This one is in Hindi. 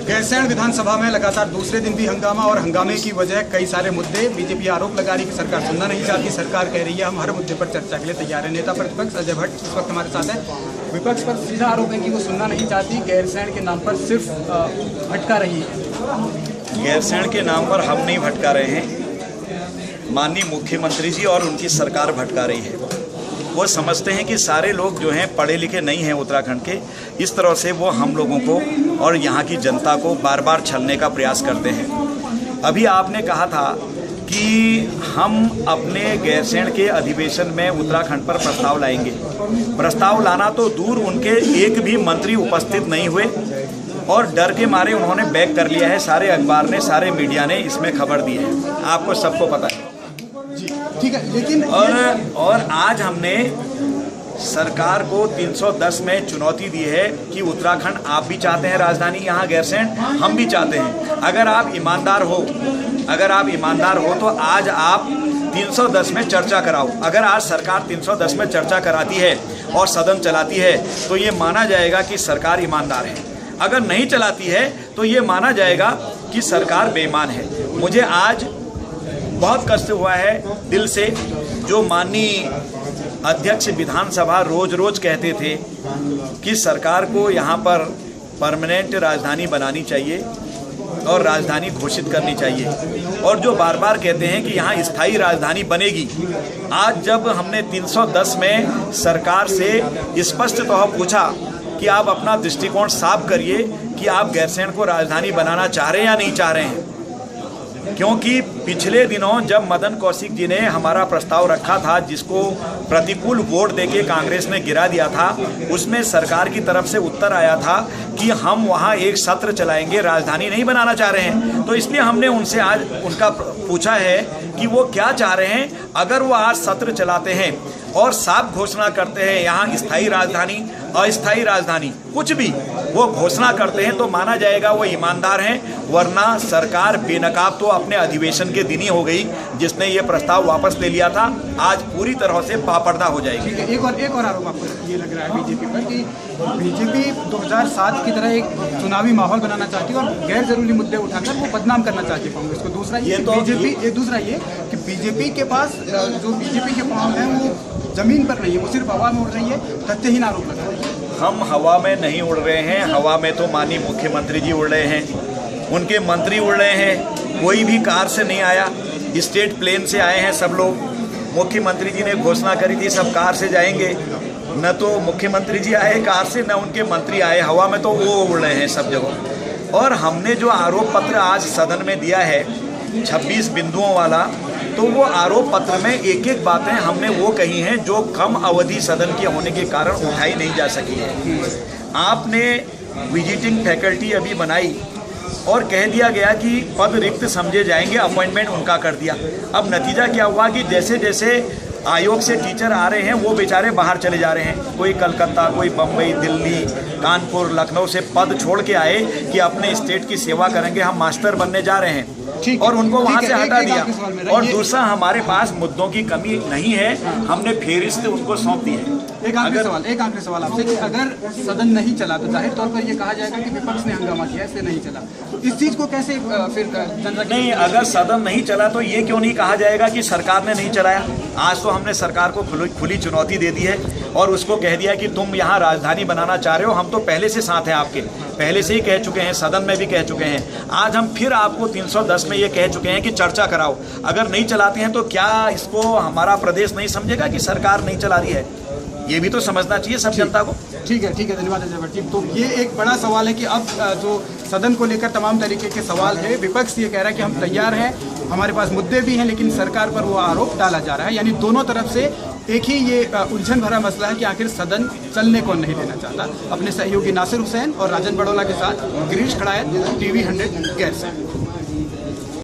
गैरसैंण विधानसभा में लगातार दूसरे दिन भी हंगामा और हंगामे की वजह कई सारे मुद्दे। बीजेपी आरोप लगा रही कि सरकार सुनना नहीं चाहती। सरकार कह रही है हम हर मुद्दे पर चर्चा के लिए तैयार है। नेता प्रतिपक्ष अजय भट्ट इस वक्त हमारे साथ है। विपक्ष पर सीधा आरोप है कि वो सुनना नहीं चाहती, गैरसैंण के नाम पर सिर्फ भटका रही है। गैरसैंण के नाम पर हम नहीं भटका रहे हैं, माननीय मुख्यमंत्री जी और उनकी सरकार भटका रही है। वो समझते हैं कि सारे लोग जो हैं पढ़े लिखे नहीं हैं उत्तराखंड के, इस तरह से वो हम लोगों को और यहाँ की जनता को बार बार छलने का प्रयास करते हैं। अभी आपने कहा था कि हम अपने गैरसैंण के अधिवेशन में उत्तराखंड पर प्रस्ताव लाएंगे। प्रस्ताव लाना तो दूर, उनके एक भी मंत्री उपस्थित नहीं हुए और डर के मारे उन्होंने बैक कर लिया है। सारे अखबार ने, सारे मीडिया ने इसमें खबर दी है, आपको सबको पता है। ठीक है, लेकिन और आज हमने सरकार को 310 में चुनौती दी है कि उत्तराखंड आप भी चाहते हैं राजधानी यहाँ गैरसैंण, हम भी चाहते हैं। अगर आप ईमानदार हो तो आज आप 310 में चर्चा कराओ। अगर आज सरकार 310 में चर्चा कराती है और सदन चलाती है तो ये माना जाएगा कि सरकार ईमानदार है। अगर नहीं चलाती है तो ये माना जाएगा कि सरकार बेईमान है। मुझे आज बहुत कष्ट हुआ है दिल से, जो माननीय अध्यक्ष विधानसभा रोज रोज कहते थे कि सरकार को यहाँ पर परमानेंट राजधानी बनानी चाहिए और राजधानी घोषित करनी चाहिए, और जो बार बार कहते हैं कि यहाँ स्थायी राजधानी बनेगी। आज जब हमने 310 में सरकार से स्पष्ट तौर पूछा कि आप अपना दृष्टिकोण साफ करिए कि आप गैरसैंण को राजधानी बनाना चाह रहे हैं या नहीं चाह रहे हैं, क्योंकि पिछले दिनों जब मदन कौशिक जी ने हमारा प्रस्ताव रखा था, जिसको प्रतिकूल वोट देके कांग्रेस ने गिरा दिया था, उसमें सरकार की तरफ से उत्तर आया था कि हम वहां एक सत्र चलाएंगे, राजधानी नहीं बनाना चाह रहे हैं। तो इसलिए हमने उनसे आज उनका पूछा है कि वो क्या चाह रहे हैं। अगर वो आज सत्र चलाते हैं और साफ घोषणा करते हैं यहाँ स्थायी राजधानी, अस्थायी राजधानी, कुछ भी वो घोषणा करते हैं तो माना जाएगा वो ईमानदार हैं। वरना सरकार बेनकाब तो अपने अधिवेशन के दिन ही हो गई, जिसने ये प्रस्ताव वापस ले लिया था, आज पूरी तरह से पापर्दा हो जाएगी। एक और आरोप आपको ये लग रहा है बीजेपी पर कि बीजेपी 2007 की तरह एक चुनावी माहौल बनाना चाहती है और गैर जरूरी मुद्दे उठाकर वो बदनाम करना चाहती है कांग्रेस को। दूसरा ये कि बीजेपी के पास जो बीजेपी के माहौल है वो जमीन पर नहीं है, वो सिर्फ हवा में उड़ रही है, तथ्यहीन आरोप लगा रही है। हम हवा में नहीं उड़ रहे हैं, हवा में तो माननीय मुख्यमंत्री जी उड़ रहे हैं, उनके मंत्री उड़ रहे हैं। कोई भी कार से नहीं आया, स्टेट प्लेन से आए हैं सब लोग। मुख्यमंत्री जी ने घोषणा करी थी सब कार से जाएंगे, न तो मुख्यमंत्री जी आए कार से, न उनके मंत्री आए, हवा में तो वो उड़ रहे हैं सब जगह। और हमने जो आरोप पत्र आज सदन में दिया है 26 बिंदुओं वाला, तो वो आरोप पत्र में एक एक बातें हमने वो कही हैं जो कम अवधि सदन के होने के कारण उठाई नहीं जा सकी है। आपने विजिटिंग फैकल्टी अभी बनाई और कह दिया गया कि पद रिक्त समझे जाएंगे, अपॉइंटमेंट उनका कर दिया। अब नतीजा क्या हुआ कि जैसे जैसे आयोग से टीचर आ रहे हैं वो बेचारे बाहर चले जा रहे हैं। कोई कलकत्ता, कोई बम्बई, दिल्ली, कानपुर, लखनऊ से पद छोड़ के आए कि अपने स्टेट की सेवा करेंगे, हम मास्टर बनने जा रहे हैं, और उनको वहाँ से हटा दिया। और दूसरा, हमारे पास मुद्दों की कमी नहीं है, हमने फेरिस्त उसको सौंप दी है। एक आखिरी सवाल आपसे कि अगर सदन नहीं चला तो जाहिर तौर पर ये कहा जाएगा कि विपक्ष ने हंगामा किया, इसलिए नहीं चला। तो इस चीज़ को कैसे फिर जनता नहीं, अगर सदन नहीं चला तो ये क्यों नहीं कहा जाएगा कि सरकार ने नहीं चलाया। आज तो हमने सरकार को खुली चुनौती दे दी है और उसको कह दिया कि तुम यहाँ राजधानी बनाना चाह रहे हो, हम तो पहले से साथ हैं आपके, पहले से ही कह चुके हैं, सदन में भी कह चुके हैं। आज हम फिर आपको 310 में ये कह चुके हैं कि चर्चा कराओ। अगर नहीं चलाते हैं तो क्या इसको हमारा प्रदेश नहीं समझेगा कि सरकार नहीं चला रही है? ये भी तो समझना चाहिए सब जनता को। ठीक है, धन्यवाद अजय भट्ट जी। तो ये एक बड़ा सवाल है कि अब जो सदन को लेकर तमाम तरीके के सवाल है, विपक्ष ये कह रहा है कि हम तैयार हैं, हमारे पास मुद्दे भी हैं, लेकिन सरकार पर वो आरोप डाला जा रहा है। यानी दोनों तरफ से एक ही ये उलझन भरा मसला है कि आखिर सदन चलने को नहीं देना चाहता। अपने सहयोगी नासिर हुसैन और राजन बड़ौला के साथ गिरीश खड़ायत, TV 100 गैरसैंण।